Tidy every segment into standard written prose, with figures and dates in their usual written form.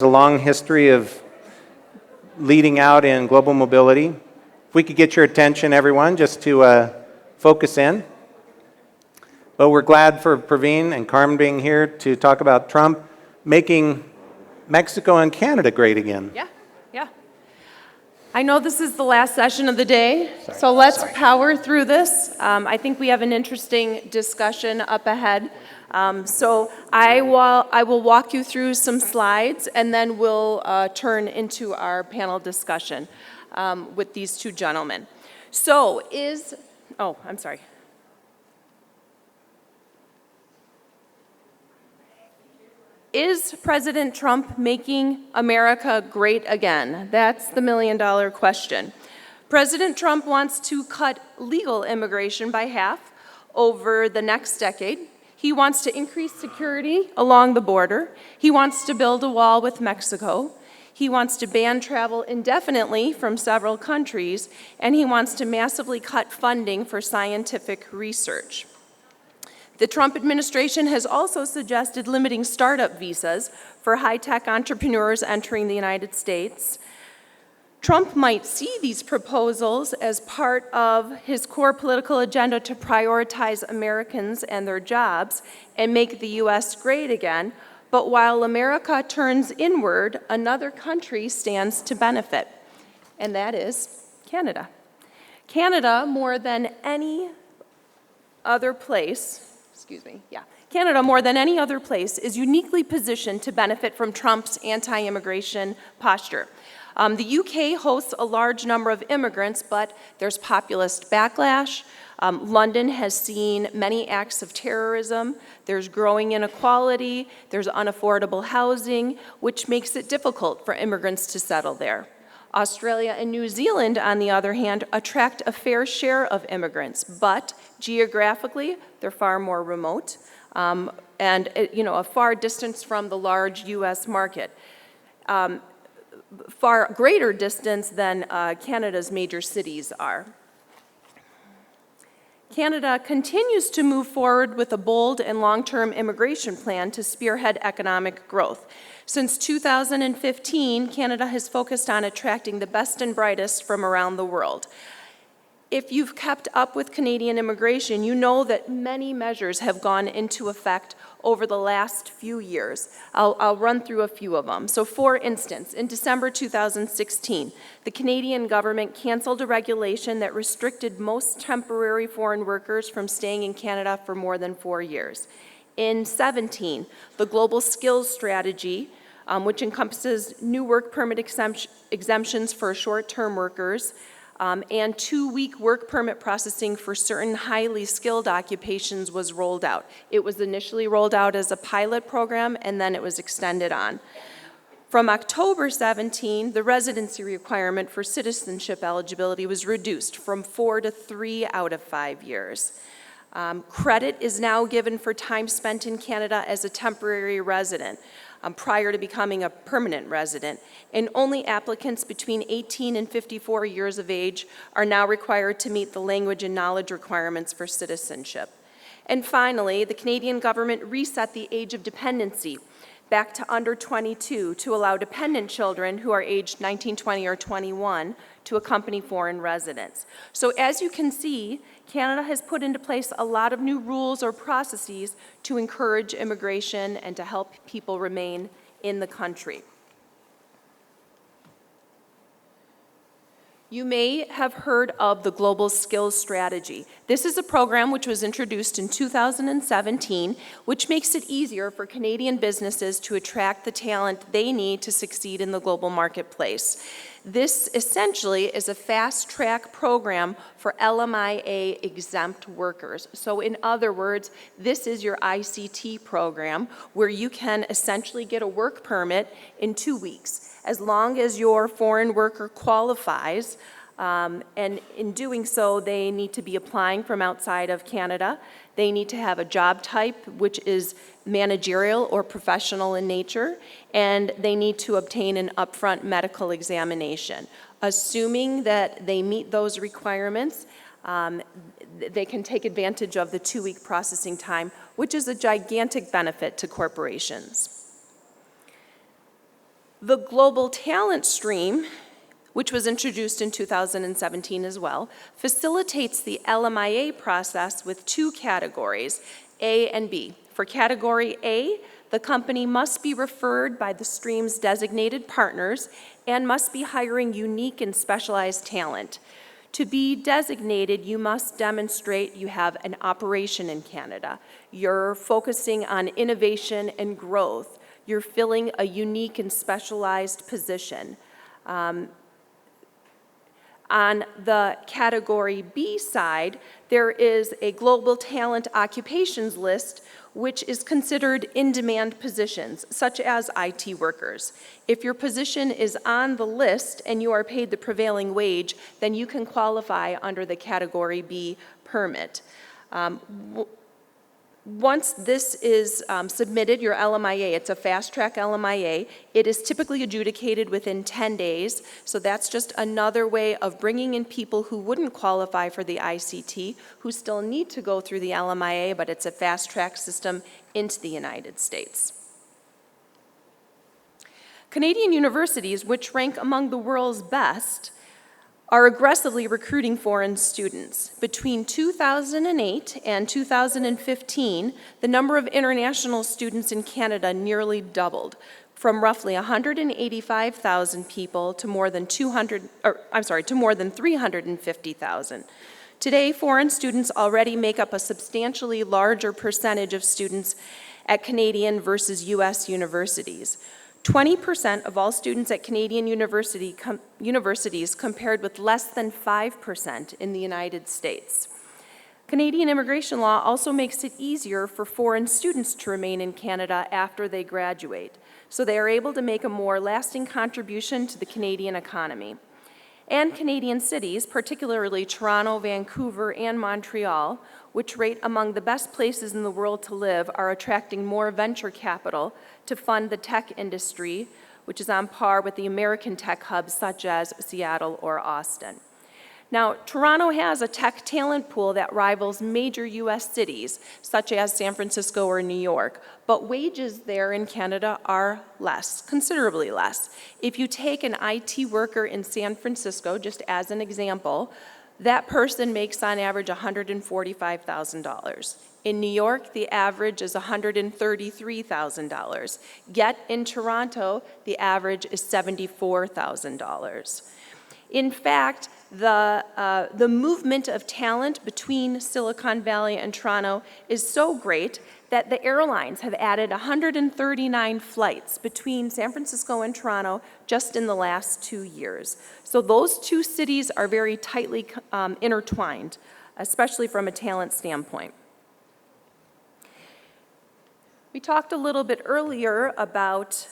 a long history of leading out in global mobility. If we could get your attention, everyone, just to focus in. But we're glad for Praveen and Carmen being here to talk about Trump making Mexico and Canada great again. Yeah. I know this is the last session of the day, so let's power through this. I think we have an interesting discussion up ahead. So I will walk you through some slides, and then we'll turn into our panel discussion with these two gentlemen. So I'm sorry. Is President Trump making America great again? That's the million-dollar question. President Trump wants to cut legal immigration by half over the next decade. He wants to increase security along the border. He wants to build a wall with Mexico. He wants to ban travel indefinitely from several countries, and he wants to massively cut funding for scientific research. The Trump administration has also suggested limiting startup visas for high-tech entrepreneurs entering the United States. Trump might see these proposals as part of his core political agenda to prioritize Americans and their jobs and make the U.S. great again, but while America turns inward, another country stands to benefit, and that is Canada. Canada, more than any other place, Canada, more than any other place, is uniquely positioned to benefit from Trump's anti-immigration posture. The UK hosts a large number of immigrants, but there's populist backlash. London has seen many acts of terrorism. There's growing inequality. There's unaffordable housing, which makes it difficult for immigrants to settle there. Australia and New Zealand, on the other hand, attract a fair share of immigrants, but geographically, they're far more remote and a far distance from the large U.S. market. Far greater distance than Canada's major cities are. Canada continues to move forward with a bold and long-term immigration plan to spearhead economic growth. Since 2015, Canada has focused on attracting the best and brightest from around the world. If you've kept up with Canadian immigration, you know that many measures have gone into effect over the last few years. I'll run through a few of them. So for instance, in December 2016, the Canadian government canceled a regulation that restricted most temporary foreign workers from staying in Canada for more than 4 years. In 2017, the Global Skills Strategy, which encompasses new work permit exemptions for short-term workers, and 2-week work permit processing for certain highly skilled occupations was rolled out. It was initially rolled out as a pilot program, and then it was extended on. From October 17, the residency requirement for citizenship eligibility was reduced from 4 to 3 out of 5 years. Credit is now given for time spent in Canada as a temporary resident prior to becoming a permanent resident, and only applicants between 18 and 54 years of age are now required to meet the language and knowledge requirements for citizenship. And finally, the Canadian government reset the age of dependency back to under 22 to allow dependent children who are aged 19, 20, or 21 to accompany foreign residents. So as you can see, Canada has put into place a lot of new rules or processes to encourage immigration and to help people remain in the country. You may have heard of the Global Skills Strategy. This is a program which was introduced in 2017, which makes it easier for Canadian businesses to attract the talent they need to succeed in the global marketplace. This essentially is a fast-track program for LMIA exempt workers. So in other words, this is your ICT program where you can essentially get a work permit in 2 weeks. As long as your foreign worker qualifies, and in doing so, they need to be applying from outside of Canada. They need to have a job type, which is managerial or professional in nature, and they need to obtain an upfront medical examination. Assuming that they meet those requirements, they can take advantage of the 2-week processing time, which is a gigantic benefit to corporations. The Global Talent Stream, which was introduced in 2017 as well, facilitates the LMIA process with two categories, A and B. For category A, the company must be referred by the stream's designated partners and must be hiring unique and specialized talent. To be designated, you must demonstrate you have an operation in Canada. You're focusing on innovation and growth. You're filling a unique and specialized position. On the category B side, there is a global talent occupations list, which is considered in-demand positions, such as IT workers. If your position is on the list and you are paid the prevailing wage, then you can qualify under the category B permit. Once this is submitted, your LMIA, it's a fast-track LMIA, it is typically adjudicated within 10 days, so that's just another way of bringing in people who wouldn't qualify for the ICT, who still need to go through the LMIA, but it's a fast-track system into the United States. Canadian universities, which rank among the world's best, are aggressively recruiting foreign students. Between 2008 and 2015, the number of international students in Canada nearly doubled, from roughly 185,000 people to more than 350,000. Today, foreign students already make up a substantially larger percentage of students at Canadian versus US universities. 20% of all students at Canadian universities compared with less than 5% in the United States. Canadian immigration law also makes it easier for foreign students to remain in Canada after they graduate, so they are able to make a more lasting contribution to the Canadian economy. And Canadian cities, particularly Toronto, Vancouver, and Montreal, which rate among the best places in the world to live, are attracting more venture capital to fund the tech industry, which is on par with the American tech hubs such as Seattle or Austin. Now, Toronto has a tech talent pool that rivals major US cities, such as San Francisco or New York, but wages there in Canada are less, considerably less. If you take an IT worker in San Francisco, just as an example, that person makes on average $145,000. In New York, the average is $133,000. Yet in Toronto, the average is $74,000. In fact, the movement of talent between Silicon Valley and Toronto is so great that the airlines have added 139 flights between San Francisco and Toronto just in the last 2 years. So those two cities are very tightly intertwined, especially from a talent standpoint. We talked a little bit earlier about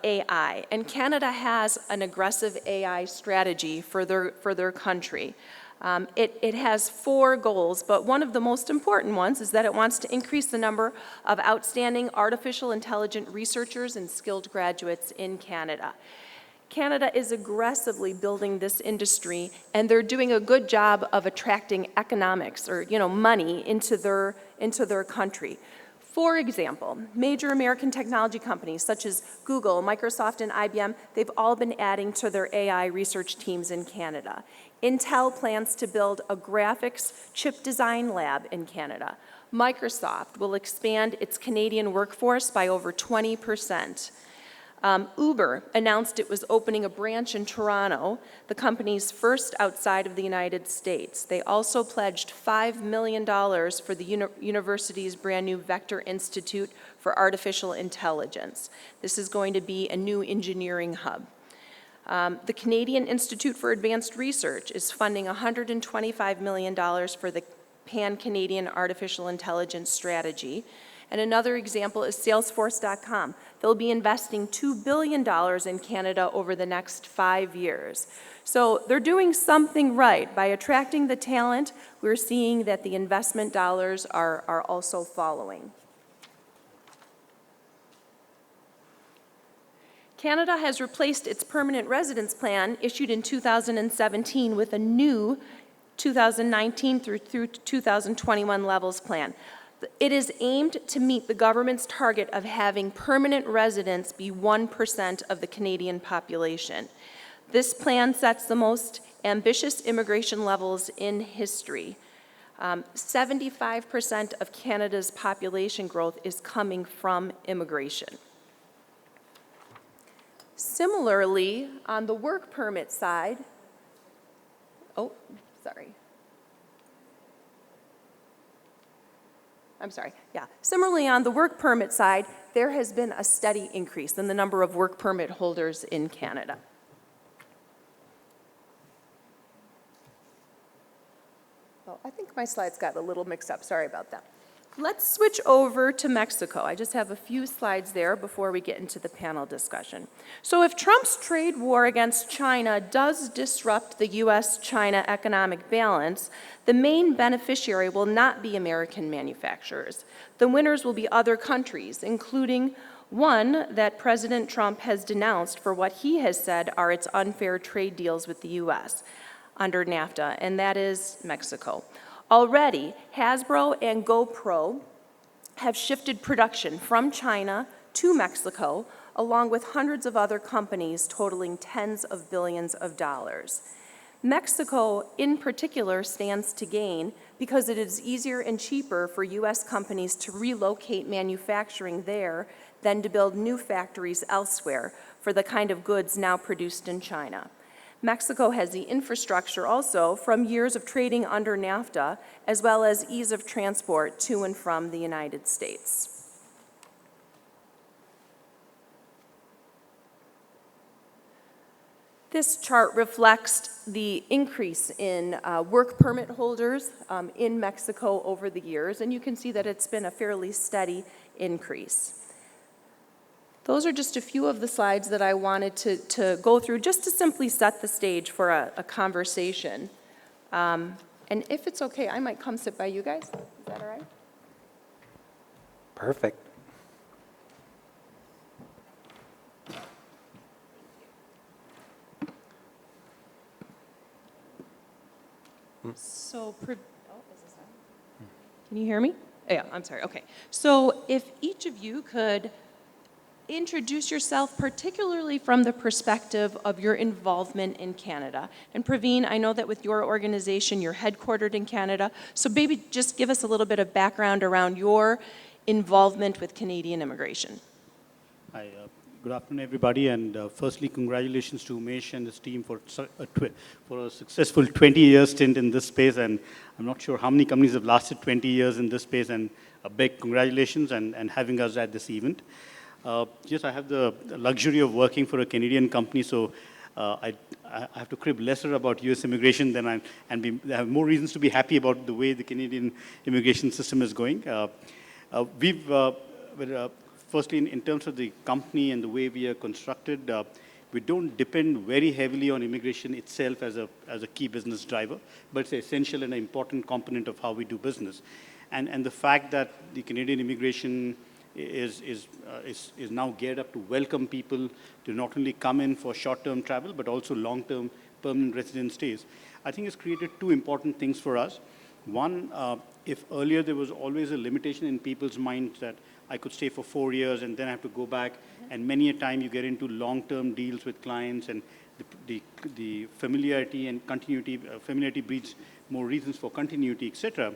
AI, and Canada has an aggressive AI strategy for their country. It has 4 goals, but one of the most important ones is that it wants to increase the number of outstanding artificial intelligence researchers and skilled graduates in Canada. Canada is aggressively building this industry, and they're doing a good job of attracting economics or money into their country. For example, major American technology companies such as Google, Microsoft, and IBM, they've all been adding to their AI research teams in Canada. Intel plans to build a graphics chip design lab in Canada. Microsoft will expand its Canadian workforce by over 20%. Uber announced it was opening a branch in Toronto, the company's first outside of the United States. They also pledged $5 million for the university's brand new Vector Institute for Artificial Intelligence. This is going to be a new engineering hub. The Canadian Institute for Advanced Research is funding $125 million for the Pan-Canadian Artificial Intelligence Strategy. And another example is Salesforce.com. They'll be investing $2 billion in Canada over the next 5 years. So they're doing something right. By attracting the talent, we're seeing that the investment dollars are also following. Canada has replaced its permanent residence plan issued in 2017 with a new 2019 through 2021 levels plan. It is aimed to meet the government's target of having permanent residents be 1% of the Canadian population. This plan sets the most ambitious immigration levels in history. 75% of Canada's population growth is coming from immigration. Similarly, on the work permit side, Similarly, on the work permit side, there has been a steady increase in the number of work permit holders in Canada. Oh, I think my slides got a little mixed up. Sorry about that. Let's switch over to Mexico. I just have a few slides there before we get into the panel discussion. So if Trump's trade war against China does disrupt the U.S.-China economic balance, the main beneficiary will not be American manufacturers. The winners will be other countries, including one that President Trump has denounced for what he has said are its unfair trade deals with the U.S. under NAFTA, and that is Mexico. Already, Hasbro and GoPro have shifted production from China to Mexico, along with hundreds of other companies totaling tens of billions of dollars. Mexico, in particular, stands to gain because it is easier and cheaper for U.S. companies to relocate manufacturing there than to build new factories elsewhere for the kind of goods now produced in China. Mexico has the infrastructure also from years of trading under NAFTA, as well as ease of transport to and from the United States. This chart reflects the increase in work permit holders in Mexico over the years, and you can see that it's been a fairly steady increase. Those are just a few of the slides that I wanted to go through just to simply set the stage for a conversation. And if it's okay, I might come sit by you guys. Is that all right? Perfect. So, is this on? Can you hear me? Yeah, I'm sorry, okay. So if each of you could introduce yourself, particularly from the perspective of your involvement in Canada. And Praveen, I know that with your organization, you're headquartered in Canada, so maybe just give us a little bit of background around your involvement with Canadian immigration. Hi, good afternoon, everybody, and firstly, congratulations to Umesh and his team for a successful 20-year stint in this space, and I'm not sure how many companies have lasted 20 years in this space, and a big congratulations and having us at this event. Yes, I have the luxury of working for a Canadian company, so I have to crib lesser about US immigration than I have more reasons to be happy about the way the Canadian immigration system is going. Firstly, in terms of the company and the way we are constructed, we don't depend very heavily on immigration itself as a key business driver, but it's an essential and an important component of how we do business. And the fact that the Canadian immigration is now geared up to welcome people to not only come in for short-term travel, but also long-term permanent resident stays, I think has created two important things for us. One, if earlier there was always a limitation in people's minds that I could stay for 4 years and then I have to go back, and many a time you get into long-term deals with clients, and the familiarity and continuity, familiarity breeds more reasons for continuity, etc.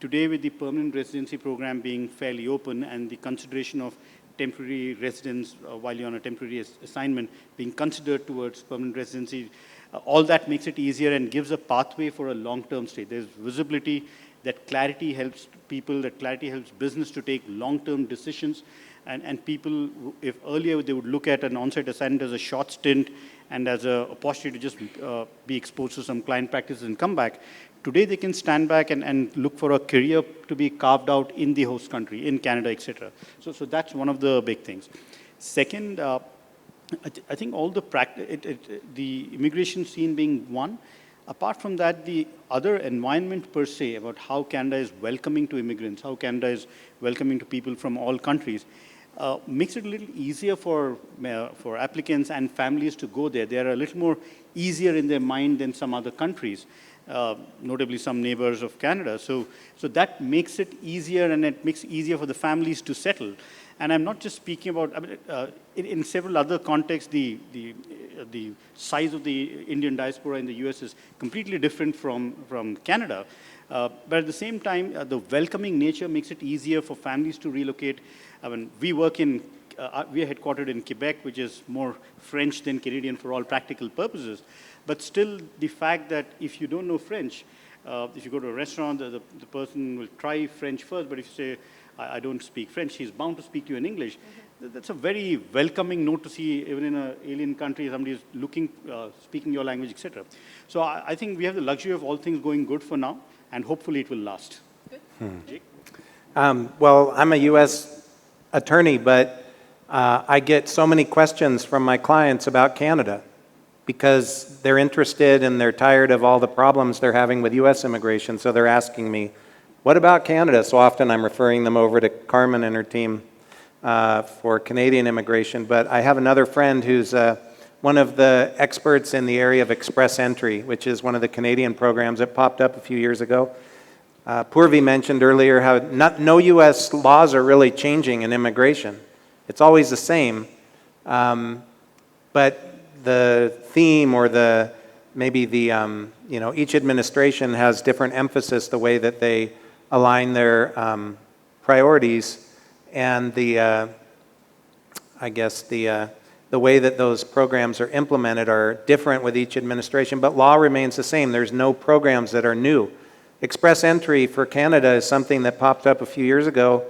Today, with the permanent residency program being fairly open and the consideration of temporary residence while you're on a temporary assignment being considered towards permanent residency, all that makes it easier and gives a pathway for a long-term stay. There's visibility, that clarity helps people, that clarity helps business to take long-term decisions. And people, if earlier they would look at an on-site assignment as a short stint and as an opportunity to just be exposed to some client practices and come back, today they can stand back and look for a career to be carved out in the host country, in Canada, etc. So that's one of the big things. Second, I think all the immigration scene being one, apart from that, the other environment per se about how Canada is welcoming to immigrants, how Canada is welcoming to people from all countries, makes it a little easier for applicants and families to go there. They are a little more easier in their mind than some other countries. notably some neighbors of Canada. So that makes it easier, and it makes it easier for the families to settle. And I'm not just speaking about, I mean, in several other contexts, the size of the Indian diaspora in the US is completely different from Canada. But at the same time, the welcoming nature makes it easier for families to relocate. I mean, we are headquartered in Quebec, which is more French than Canadian for all practical purposes. But still, the fact that if you don't know French, if you go to a restaurant, the person will try French first, but if you say, I don't speak French, he's bound to speak to you in English. That's a very welcoming note to see, even in an alien country, somebody is looking, speaking your language, etc. So I think we have the luxury of all things going good for now, and hopefully it will last. Jake? Well, I'm a U.S. attorney, but I get so many questions from my clients about Canada because they're interested and they're tired of all the problems they're having with U.S. immigration. So they're asking me, what about Canada? So often I'm referring them over to Carmen and her team for Canadian immigration. But I have another friend who's one of the experts in the area of express entry, which is one of the Canadian programs that popped up a few years ago. Purvi mentioned earlier how no U.S. laws are really changing in immigration. It's always the same, but the theme or each administration has different emphasis, the way that they align their priorities, and the way that those programs are implemented are different with each administration, but law remains the same. There's no programs that are new. Express entry for Canada is something that popped up a few years ago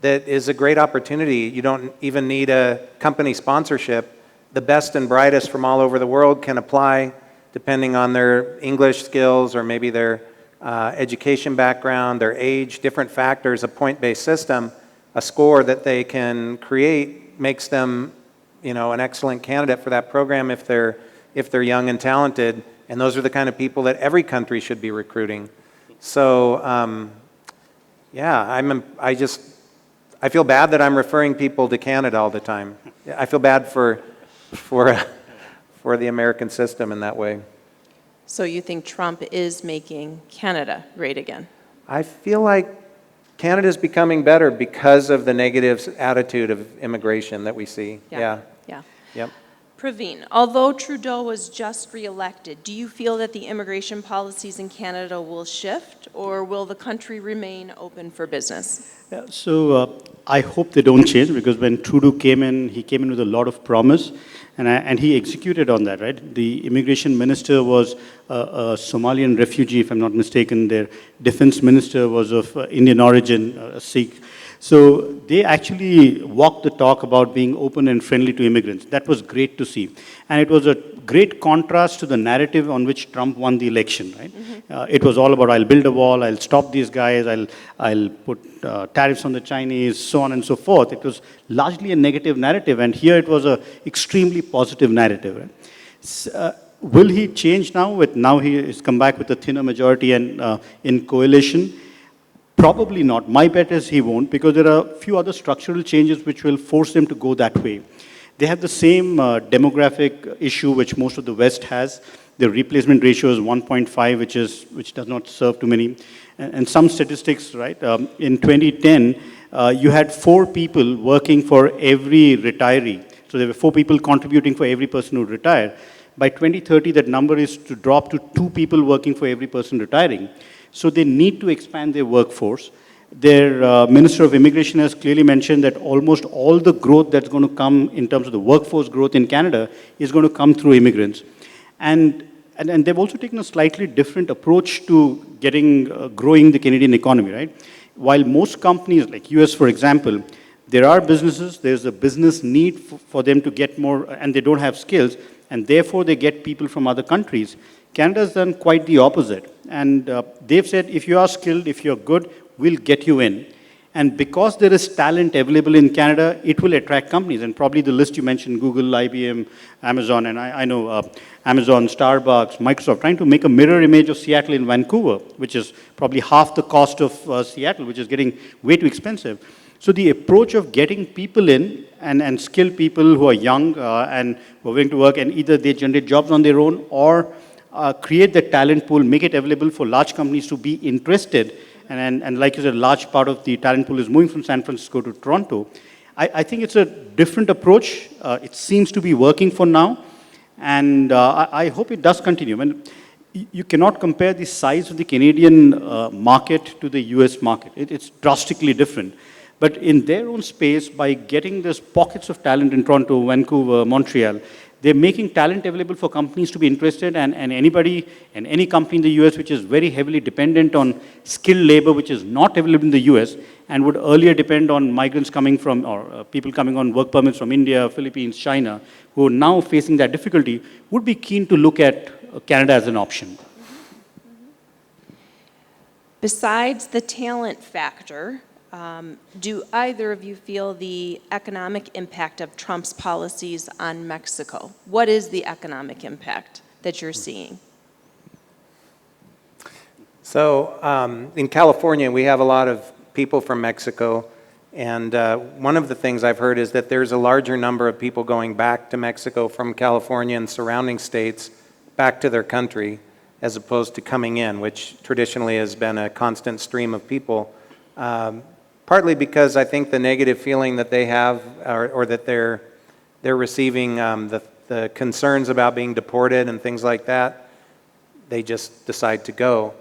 that is a great opportunity. You don't even need a company sponsorship. The best and brightest from all over the world can apply depending on their English skills or maybe their education background, their age, different factors, a point-based system. A score that they can create makes them, an excellent candidate for that program if they're young and talented. And those are the kind of people that every country should be recruiting. So, I feel bad that I'm referring people to Canada all the time. I feel bad for the American system in that way. So you think Trump is making Canada great again? I feel like Canada's becoming better because of the negative attitude of immigration that we see. Yeah. Yep. Praveen, although Trudeau was just re-elected, do you feel that the immigration policies in Canada will shift, or will the country remain open for business? Yeah, so I hope they don't change, because when Trudeau came in, he came in with a lot of promise, and he executed on that, right? The immigration minister was a Somalian refugee, if I'm not mistaken. Their defense minister was of Indian origin, a Sikh. So they actually walked the talk about being open and friendly to immigrants. That was great to see. And it was a great contrast to the narrative on which Trump won the election, right? Mm-hmm. It was all about, I'll build a wall, I'll stop these guys, I'll put tariffs on the Chinese, so on and so forth. It was largely a negative narrative, and here it was an extremely positive narrative, right? Will he change now? Now he has come back with a thinner majority and in coalition? Probably not. My bet is he won't, because there are a few other structural changes which will force him to go that way. They have the same demographic issue which most of the West has. The replacement ratio is 1.5, which does not serve too many. And some statistics, right? In 2010, you had 4 people working for every retiree. So there were 4 people contributing for every person who retired. By 2030, that number is to drop to 2 people working for every person retiring. So they need to expand their workforce. Their Minister of Immigration has clearly mentioned that almost all the growth that's going to come in terms of the workforce growth in Canada is going to come through immigrants. And they've also taken a slightly different approach to growing the Canadian economy, right? While most companies, like US, for example, there are businesses, there's a business need for them to get more, and they don't have skills, and therefore they get people from other countries. Canada's done quite the opposite. And they've said, if you are skilled, if you're good, we'll get you in. And because there is talent available in Canada, it will attract companies. And probably the list you mentioned, Google, IBM, Amazon, and I know Amazon, Starbucks, Microsoft, trying to make a mirror image of Seattle in Vancouver, which is probably half the cost of Seattle, which is getting way too expensive. So the approach of getting people in and skilled people who are young and who are willing to work, and either they generate jobs on their own or create the talent pool, make it available for large companies to be interested, and like you said, a large part of the talent pool is moving from San Francisco to Toronto. I think it's a different approach. It seems to be working for now, and I hope it does continue. You cannot compare the size of the Canadian market to the US market. It's drastically different. But in their own space, by getting these pockets of talent in Toronto, Vancouver, Montreal, they're making talent available for companies to be interested, and anybody and any company in the US which is very heavily dependent on skilled labor, which is not available in the US, and would earlier depend on migrants coming from, or people coming on work permits from India, Philippines, China, who are now facing that difficulty, would be keen to look at Canada as an option. Besides the talent factor, do either of you feel the economic impact of Trump's policies on Mexico? What is the economic impact that you're seeing? So in California, we have a lot of people from Mexico, and one of the things I've heard is that there's a larger number of people going back to Mexico from California and surrounding states back to their country as opposed to coming in, which traditionally has been a constant stream of people. Partly because I think the negative feeling that they have, or that they're receiving, the concerns about being deported and things like that, they just decide to go.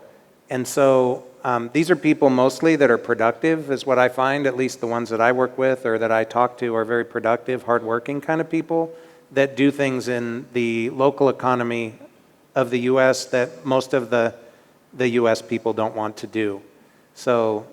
And so these are people mostly that are productive, is what I find, at least the ones that I work with or that I talk to are very productive, hardworking kind of people that do things in the local economy of the U.S. that most of the U.S. people don't want to do. So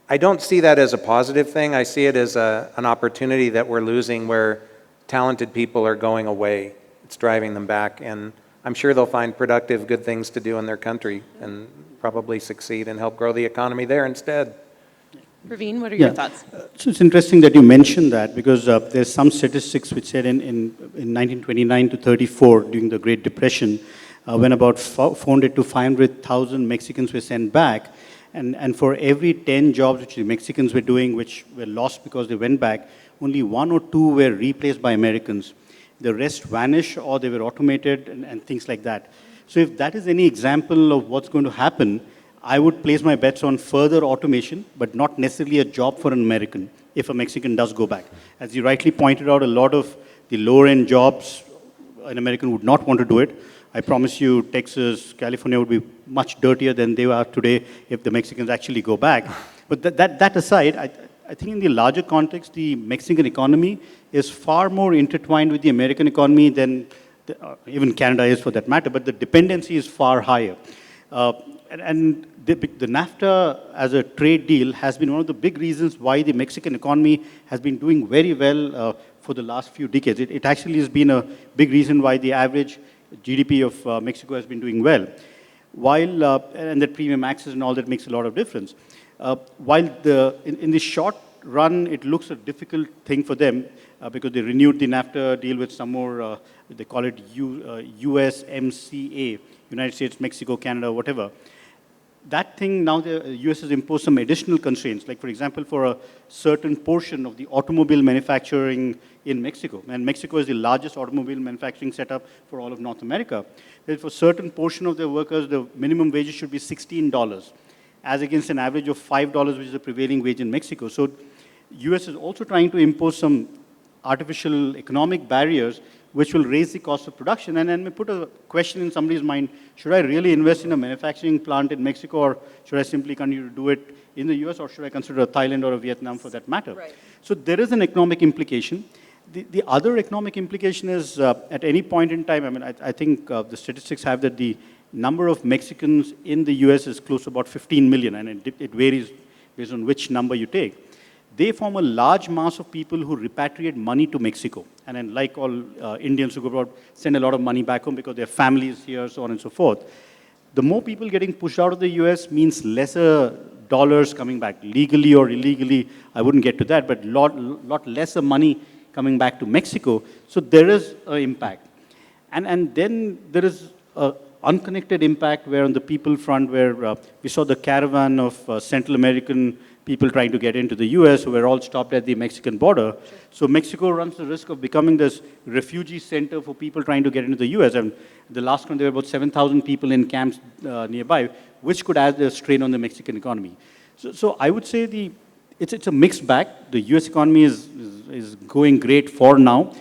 I don't see that as a positive thing. I see it as an opportunity that we're losing where talented people are going away. It's driving them back, and I'm sure they'll find productive, good things to do in their country and probably succeed and help grow the economy there instead. Praveen, what are your thoughts? So it's interesting that you mentioned that, because there's some statistics which said in 1929 to 34, during the Great Depression, when about 400 to 500,000 Mexicans were sent back, and for every 10 jobs which the Mexicans were doing, which were lost because they went back, only 1 or 2 were replaced by Americans. The rest vanished, or they were automated and things like that. So if that is any example of what's going to happen, I would place my bets on further automation, but not necessarily a job for an American, if a Mexican does go back. As you rightly pointed out, a lot of the lower-end jobs, an American would not want to do it. I promise you, Texas, California would be much dirtier than they are today if the Mexicans actually go back. But that aside, I think in the larger context, the Mexican economy is far more intertwined with the American economy than even Canada is, for that matter, but the dependency is far higher. And the NAFTA as a trade deal has been one of the big reasons why the Mexican economy has been doing very well for the last few decades. It actually has been a big reason why the average GDP of Mexico has been doing well. While, and that premium access and all that makes a lot of difference. While in the short run, it looks a difficult thing for them because they renewed the NAFTA deal with some more, they call it USMCA, United States, Mexico, Canada, whatever. That thing, now the US has imposed some additional constraints, like for example, for a certain portion of the automobile manufacturing in Mexico, and Mexico is the largest automobile manufacturing setup for all of North America. For a certain portion of their workers, the minimum wages should be $16, as against an average of $5, which is the prevailing wage in Mexico. So US is also trying to impose some artificial economic barriers which will raise the cost of production. And then may put a question in somebody's mind, should I really invest in a manufacturing plant in Mexico, or should I simply continue to do it in the US, or should I consider a Thailand or a Vietnam for that matter? Right. So there is an economic implication. The other economic implication is at any point in time, I mean, I think the statistics have that the number of Mexicans in the US is close to about 15 million, and it varies based on which number you take. They form a large mass of people who repatriate money to Mexico. And then like all Indians who go abroad, send a lot of money back home because their families here, so on and so forth. The more people getting pushed out of the US means lesser dollars coming back, legally or illegally. I wouldn't get to that, but lot lesser money coming back to Mexico. So there is an impact. And then there is an unconnected impact where on the people front, where we saw the caravan of Central American people trying to get into the US who were all stopped at the Mexican border. Sure. So Mexico runs the risk of becoming this refugee center for people trying to get into the US. And the last one, there were about 7,000 people in camps nearby, which could add a strain on the Mexican economy. So I would say it's a mixed bag. The US economy is going great for now,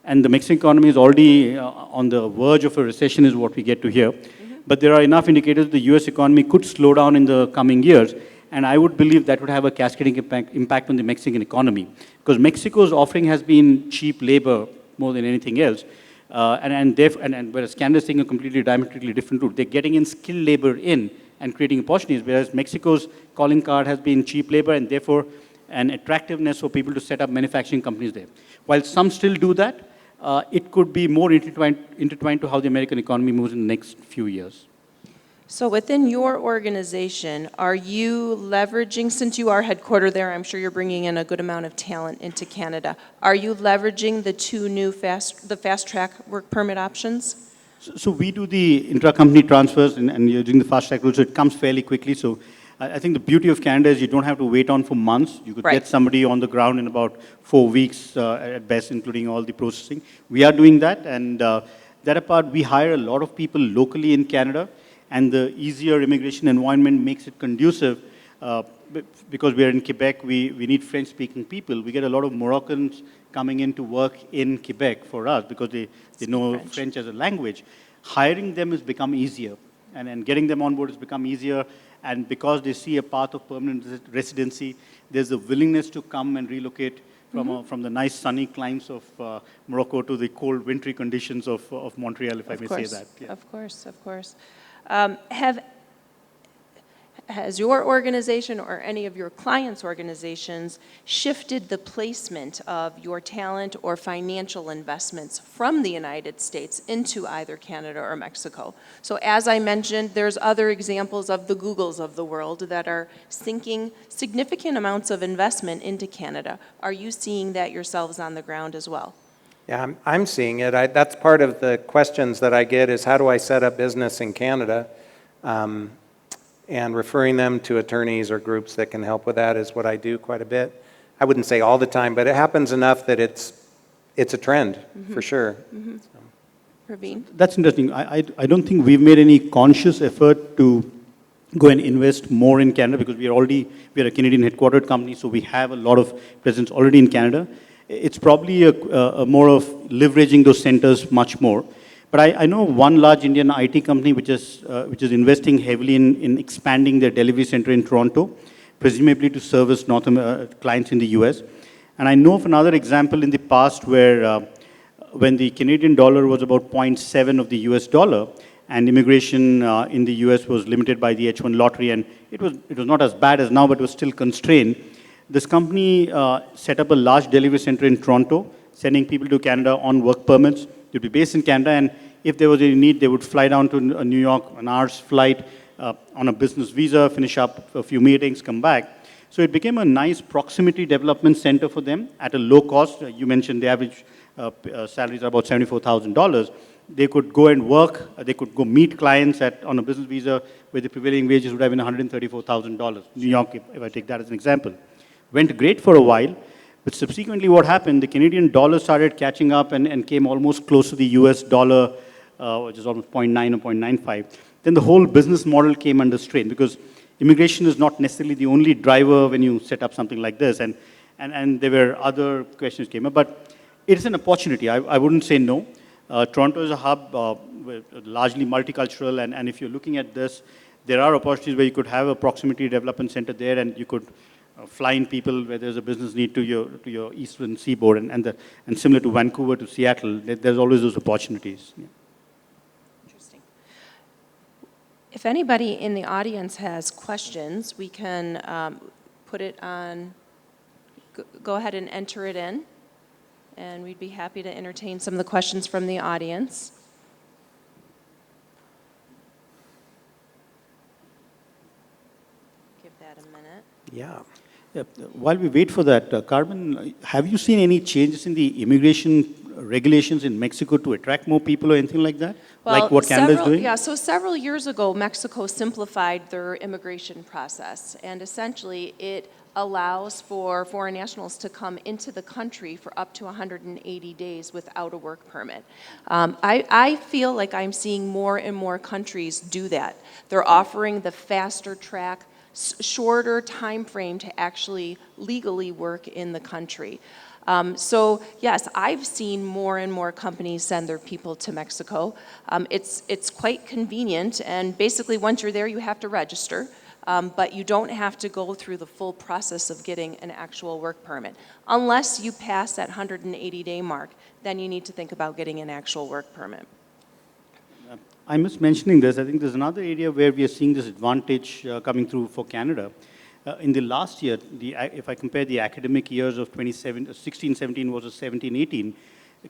and the Mexican economy is already on the verge of a recession is what we get to hear. Mm-hmm. But there are enough indicators the US economy could slow down in the coming years. And I would believe that would have a cascading impact on the Mexican economy. Because Mexico's offering has been cheap labor more than anything else. And whereas Canada's taking a completely diametrically different route. They're getting in skilled labor in and creating opportunities, whereas Mexico's calling card has been cheap labor and therefore an attractiveness for people to set up manufacturing companies there. While some still do that, it could be more intertwined to how the American economy moves in the next few years. So within your organization, are you leveraging, since you are headquartered there, I'm sure you're bringing in a good amount of talent into Canada, are you leveraging the two new fast-track work permit options? So we do the intra-company transfers and using the fast-track route, so it comes fairly quickly. So I think the beauty of Canada is you don't have to wait on for months. You could get somebody on the ground in about 4 weeks at best, including all the processing. We are doing that, and that apart, we hire a lot of people locally in Canada. And the easier immigration environment makes it conducive. Because we are in Quebec, we need French-speaking people. We get a lot of Moroccans coming in to work in Quebec for us because they know French as a language. Hiring them has become easier, and getting them on board has become easier. And because they see a path of permanent residency, there's a willingness to come and relocate from the nice sunny climes of Morocco to the cold wintry conditions of Montreal, if I may say that. Yeah. Of course. Has your organization or any of your clients' organizations shifted the placement of your talent or financial investments from the United States into either Canada or Mexico? So as I mentioned, there's other examples of the Googles of the world that are sinking significant amounts of investment into Canada. Are you seeing that yourselves on the ground as well? Yeah, I'm seeing it. That's part of the questions that I get is how do I set up business in Canada? And referring them to attorneys or groups that can help with that is what I do quite a bit. I wouldn't say all the time, but it happens enough that it's a trend, for sure. Mm-hmm. So. Praveen? That's interesting. I don't think we've made any conscious effort to go and invest more in Canada because we are a Canadian headquartered company, so we have a lot of presence already in Canada. It's probably a more of leveraging those centers much more. But I know one large Indian IT company which is investing heavily in expanding their delivery center in Toronto, presumably to service clients in the US. And I know of another example in the past where when the Canadian dollar was about 0.7 of the US dollar, and immigration in the US was limited by the H1 lottery, and it was not as bad as now, but it was still constrained. This company set up a large delivery center in Toronto, sending people to Canada on work permits. They'd be based in Canada, and if there was any need, they would fly down to New York, an hour's flight on a business visa, finish up a few meetings, come back. So it became a nice proximity development center for them at a low cost. You mentioned the average salaries are about $74,000. They could go and work, they could go meet clients on a business visa where the prevailing wages would have been $134,000. New York, if I take that as an example. Went great for a while. But subsequently what happened, the Canadian dollar started catching up and came almost close to the US dollar, which is almost 0.9 or 0.95. Then the whole business model came under strain because immigration is not necessarily the only driver when you set up something like this. And there were other questions came up. But it's an opportunity. I wouldn't say no. Toronto is a hub, largely multicultural. And if you're looking at this, there are opportunities where you could have a proximity development center there and you could fly in people where there's a business need to your eastern seaboard and similar to Vancouver to Seattle, there's always those opportunities. Yeah. Interesting. If anybody in the audience has questions, we can put it on, go ahead and enter it in, and we'd be happy to entertain some of the questions from the audience. Give that a minute. Yeah. While we wait for that, Carmen, have you seen any changes in the immigration regulations in Mexico to attract more people or anything like that? Well, like what Canada is doing? Yeah, so several years ago, Mexico simplified their immigration process, and essentially it allows for foreign nationals to come into the country for up to 180 days without a work permit. I feel like I'm seeing more and more countries do that. They're offering the faster track, shorter time frame to actually legally work in the country. So yes, I've seen more and more companies send their people to Mexico. It's quite convenient, and basically once you're there, you have to register. But you don't have to go through the full process of getting an actual work permit. Unless you pass that 180-day mark, then you need to think about getting an actual work permit. I must mentioning this. I think there's another area where we are seeing this advantage coming through for Canada. In the last year, if I compare the academic years of 16-17 versus 17-18,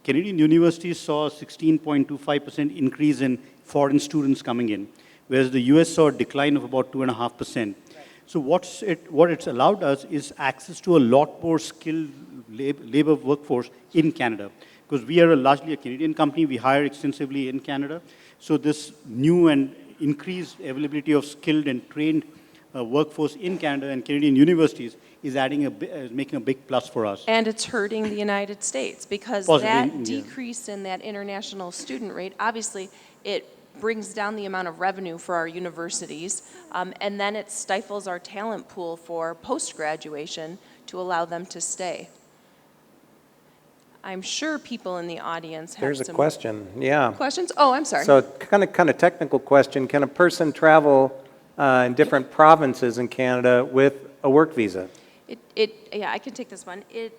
Canadian universities saw a 16.25% increase in foreign students coming in, whereas the US saw a decline of about 2.5%. So what it's allowed us is access to a lot more skilled labor workforce in Canada. Because we are largely a Canadian company, we hire extensively in Canada. So this new and increased availability of skilled and trained workforce in Canada and Canadian universities is making a big plus for us. And it's hurting the United States because that decrease in that international student rate, obviously, it brings down the amount of revenue for our universities, and then it stifles our talent pool for post-graduation to allow them to stay. I'm sure people in the audience have There's a some question, yeah. questions. Oh, I'm sorry. So kind of technical question. Can a person travel in different provinces in Canada with a work visa? Yeah, I can take this one. It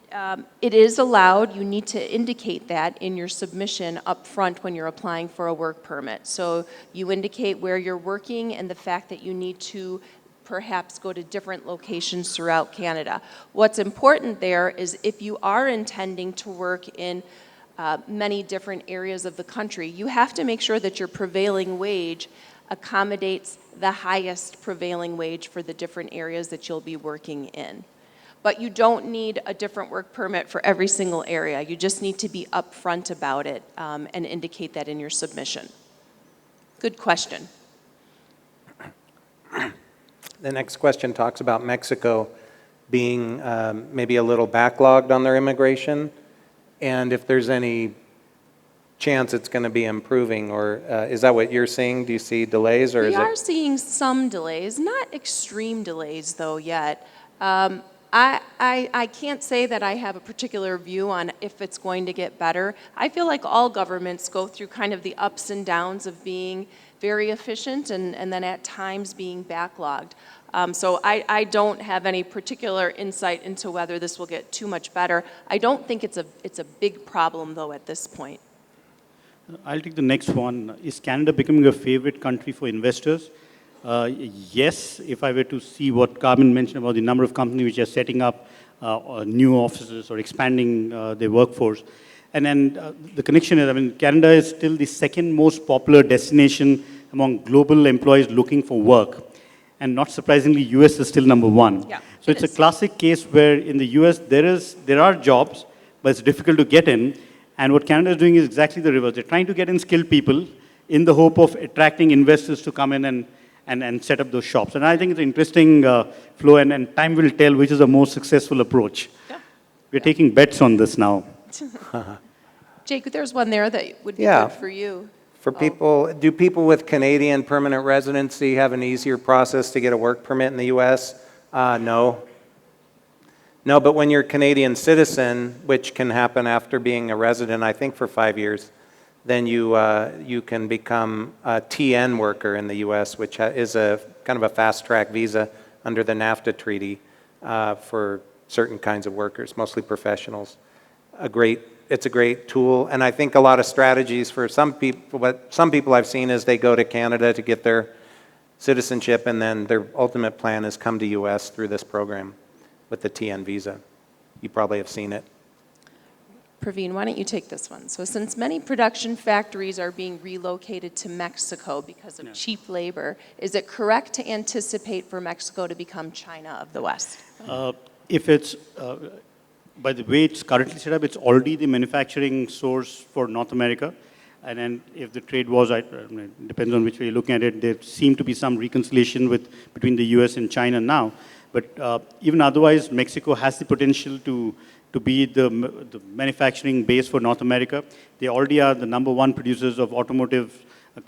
is allowed. You need to indicate that in your submission up front when you're applying for a work permit. So you indicate where you're working and the fact that you need to perhaps go to different locations throughout Canada. What's important there is if you are intending to work in many different areas of the country, you have to make sure that your prevailing wage accommodates the highest prevailing wage for the different areas that you'll be working in. But you don't need a different work permit for every single area. You just need to be upfront about it and indicate that in your submission. Good question. The next question talks about Mexico being maybe a little backlogged on their immigration, and if there's any chance it's going to be improving, or is that what you're seeing? Do you see delays, or We are seeing some delays, not extreme delays though yet. I can't say that I have a particular view on if it's going to get better. I feel like all governments go through kind of the ups and downs of being very efficient and then at times being backlogged. So I don't have any particular insight into whether this will get too much better. I don't think it's a big problem though at this point. I'll take the next one. Is Canada becoming a favorite country for investors? Yes, if I were to see what Carmen mentioned about the number of companies which are setting up new offices or expanding their workforce. And then the connection is, I mean, Canada is still the second most popular destination among global employees looking for work. And not surprisingly, US is still number one. Yeah, so it's a classic case where in the US there are jobs, but it's difficult to get in. And what Canada is doing is exactly the reverse. They're trying to get in skilled people in the hope of attracting investors to come in and set up those shops. And I think it's an interesting flow, and time will tell which is the most successful approach. Yeah. We're taking bets on this now. Jake, there's one there that would be good for you. For people, do people with Canadian permanent residency have an easier process to get a work permit in the U.S.? No. No, but when you're a Canadian citizen, which can happen after being a resident, I think for 5 years, then you can become a TN worker in the U.S., which is a kind of a fast-track visa under the NAFTA treaty for certain kinds of workers, mostly professionals. It's a great tool, and I think a lot of strategies for some people, what some people I've seen is they go to Canada to get their citizenship, and then their ultimate plan is come to U.S. through this program with the TN visa. You probably have seen it. Praveen, why don't you take this one? So since many production factories are being relocated to Mexico because of cheap labor, is it correct to anticipate for Mexico to become China of the West? If it's, by the way it's currently set up, it's already the manufacturing source for North America. And then if the trade wars, it depends on which way you're looking at it, there seem to be some reconciliation between the US and China now. But even otherwise, Mexico has the potential to be the manufacturing base for North America. They already are the #1 producers of automotive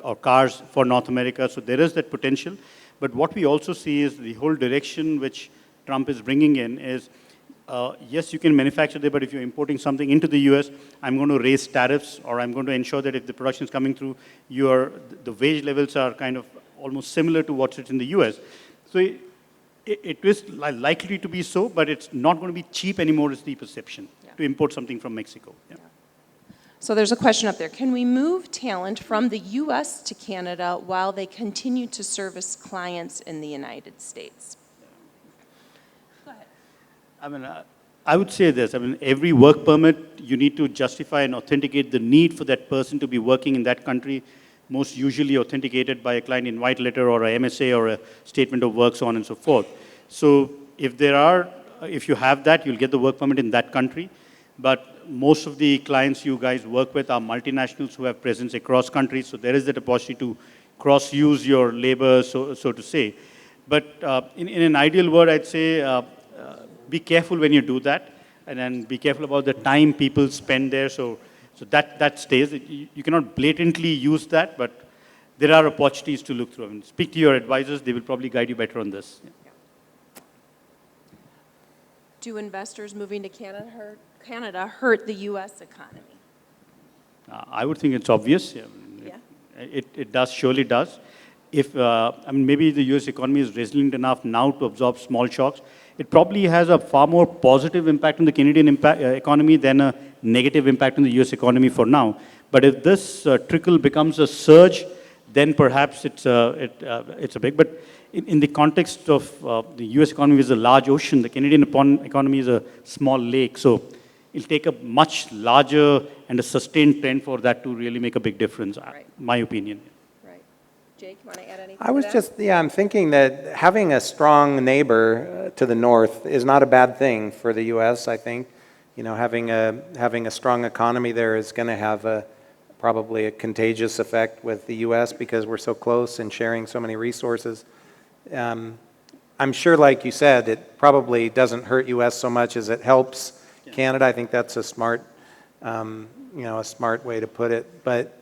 or cars for North America, so there is that potential. But what we also see is the whole direction which Trump is bringing in is, yes, you can manufacture there, but if you're importing something into the US, I'm going to raise tariffs, or I'm going to ensure that if the production is coming through, the wage levels are kind of almost similar to what's in the US. So it is likely to be so, but it's not going to be cheap anymore, is the perception, to import something from Mexico. Yeah. So there's a question up there. Can we move talent from the U.S. to Canada while they continue to service clients in the United States? Go ahead. I mean, I would say this. I mean, every work permit, you need to justify and authenticate the need for that person to be working in that country, most usually authenticated by a client invite letter or a MSA or a statement of work, so on and so forth. So if you have that, you'll get the work permit in that country. But most of the clients you guys work with are multinationals who have presence across countries, so there is that opportunity to cross-use your labor, so to say. But in an ideal world, I'd say be careful when you do that, and then be careful about the time people spend there, so that stays. You cannot blatantly use that, but there are opportunities to look through. I mean, speak to your advisors, they will probably guide you better on this. Yeah. Do investors moving to Canada hurt the U.S. economy? I would think it's obvious. Yeah. It does, surely does. I mean, maybe the U.S. economy is resilient enough now to absorb small shocks. It probably has a far more positive impact on the Canadian economy than a negative impact on the U.S. economy for now. But if this trickle becomes a surge, then perhaps it's a big. But in the context of the U.S. economy is a large ocean, the Canadian economy is a small lake. So it'll take a much larger and a sustained trend for that to really make a big difference, my opinion. Right. Jake, you want to add anything I was I'm thinking that having a strong neighbor to the north is not a bad thing for the U.S., I think. You know, having a strong economy there is going to have probably a contagious effect with the U.S. because we're so close and sharing so many resources. I'm sure, like you said, it probably doesn't hurt U.S. so much as it helps Canada. I think that's a smart way to put it. But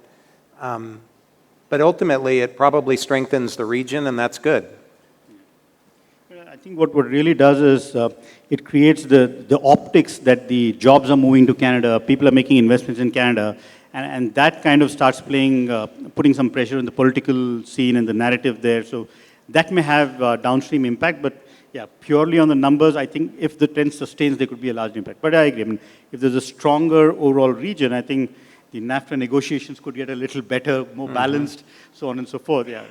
ultimately, it probably strengthens the region, and that's good. I think what really does is it creates the optics that the jobs are moving to Canada, people are making investments in Canada, and that kind of starts putting some pressure on the political scene and the narrative there. So that may have downstream impact, but yeah, purely on the numbers, I think if the trend sustains, there could be a large impact. But I agree. I mean, if there's a stronger overall region, I think the NAFTA negotiations could get a little better, more balanced, so on and so forth. Yeah,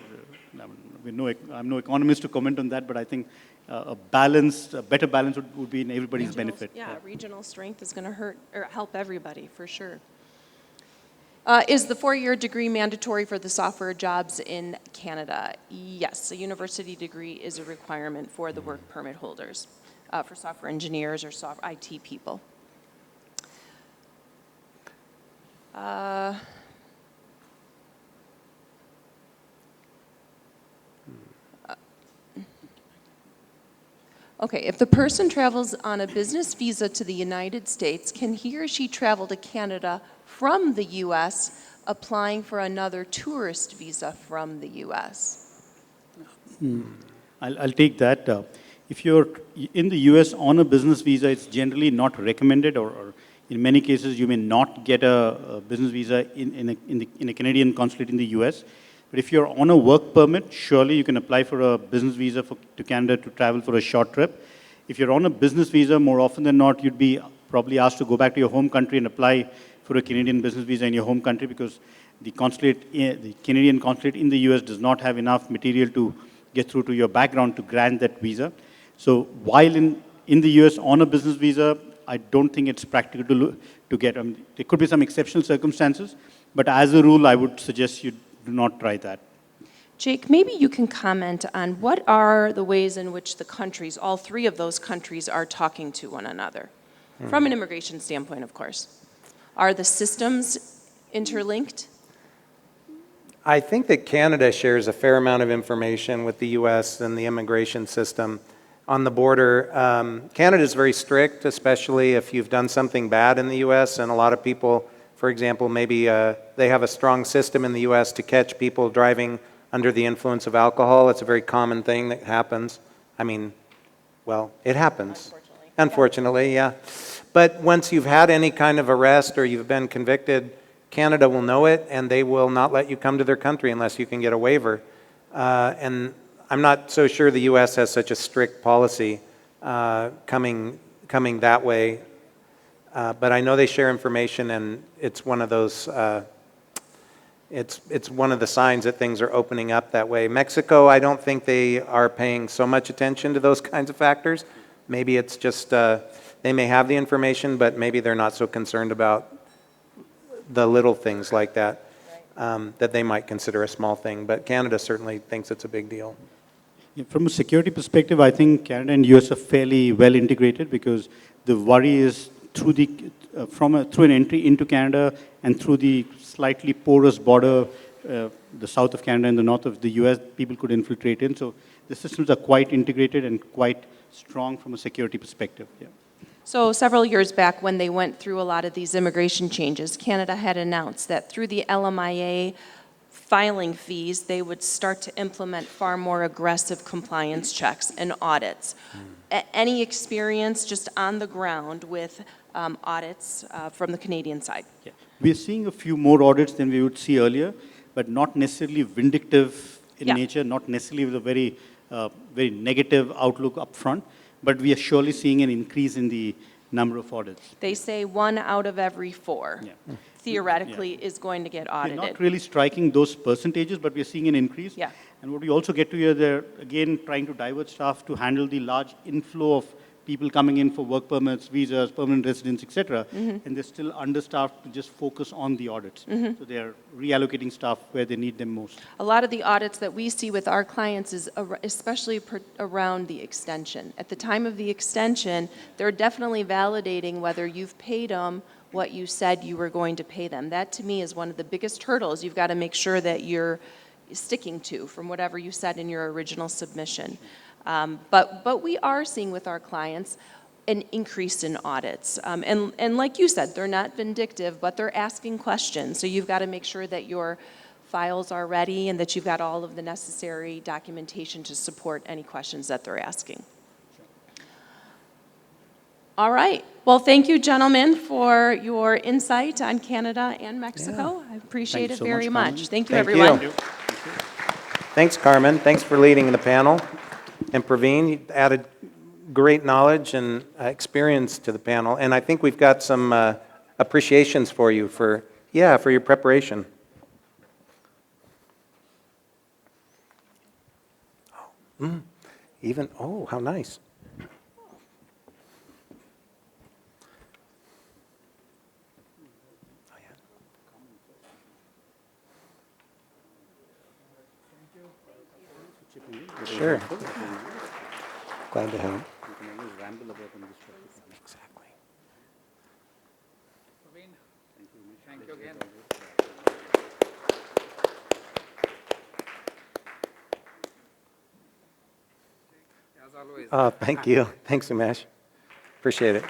I'm no economist to comment on that, but I think a better balance would be in everybody's benefit. Yeah, regional strength is going to help everybody, for sure. Is the 4-year degree mandatory for the software jobs in Canada? Yes, a university degree is a requirement for the work permit holders, for software engineers or IT people. Okay, if the person travels on a business visa to the United States, can he or she travel to Canada from the U.S. applying for another tourist visa from the U.S.? I'll take that. If you're in the U.S. on a business visa, it's generally not recommended, or in many cases, you may not get a business visa in a Canadian consulate in the U.S. But if you're on a work permit, surely you can apply for a business visa to Canada to travel for a short trip. If you're on a business visa, more often than not, you'd be probably asked to go back to your home country and apply for a Canadian business visa in your home country, because the Canadian consulate in the US does not have enough material to get through to your background to grant that visa. So while in the US on a business visa, I don't think it's practical to get. There could be some exceptional circumstances, but as a rule, I would suggest you do not try that. Jake, maybe you can comment on what are the ways in which the countries, all three of those countries, are talking to one another, from an immigration standpoint, of course. Are the systems interlinked? I think that Canada shares a fair amount of information with the U.S. and the immigration system. on the border. Canada is very strict, especially if you've done something bad in the U.S., and a lot of people, for example, maybe they have a strong system in the U.S. to catch people driving under the influence of alcohol. It's a very common thing that happens. I mean, well, it happens. Unfortunately, yeah. But once you've had any kind of arrest or you've been convicted, Canada will know it, and they will not let you come to their country unless you can get a waiver. And I'm not so sure the U.S. has such a strict policy coming that way. But I know they share information, and it's one of those. It's one of the signs that things are opening up that way. Mexico, I don't think they are paying so much attention to those kinds of factors. Maybe it's just they may have the information, but maybe they're not so concerned about the little things like that that they might consider a small thing. But Canada certainly thinks it's a big deal. Yeah, from a security perspective, I think Canada and US are fairly well integrated because the worry is through an entry into Canada and through the slightly porous border, the south of Canada and the north of the US, people could infiltrate in. So the systems are quite integrated and quite strong from a security perspective. Yeah. So several years back, when they went through a lot of these immigration changes, Canada had announced that through the LMIA filing fees, they would start to implement far more aggressive compliance checks and audits. Any experience just on the ground with audits from the Canadian side? Yeah. We're seeing a few more audits than we would see earlier, but not necessarily vindictive in nature, not necessarily with a very negative outlook up front. But we are surely seeing an increase in the number of audits. They say 1 out of every 4 theoretically is going to get audited. We're not really striking those percentages, but we're seeing an increase. Yeah. And what we also get to hear, they're again trying to divert staff to handle the large inflow of people coming in for work permits, visas, permanent residence, etc. And they're still understaffed to just focus on the audits. So they're reallocating staff where they need them most. A lot of the audits that we see with our clients is especially around the extension. At the time of the extension, they're definitely validating whether you've paid them what you said you were going to pay them. That to me is one of the biggest hurdles you've got to make sure that you're sticking to from whatever you said in your original submission. But we are seeing with our clients an increase in audits. And like you said, they're not vindictive, but they're asking questions. So you've got to make sure that your files are ready and that you've got all of the necessary documentation to support any questions that they're asking. All right. Well, thank you, gentlemen, for your insight on Canada and Mexico. I appreciate it very much. Thank you, everyone. You. Thanks, Carmen. Thanks for leading the panel. And Praveen, you added great knowledge and experience to the panel. And I think we've got some appreciations for you for your preparation. How nice. Sure. Glad to help. Exactly. Praveen, thank you again. As always. Thank you. Thanks, Umesh. Appreciate it.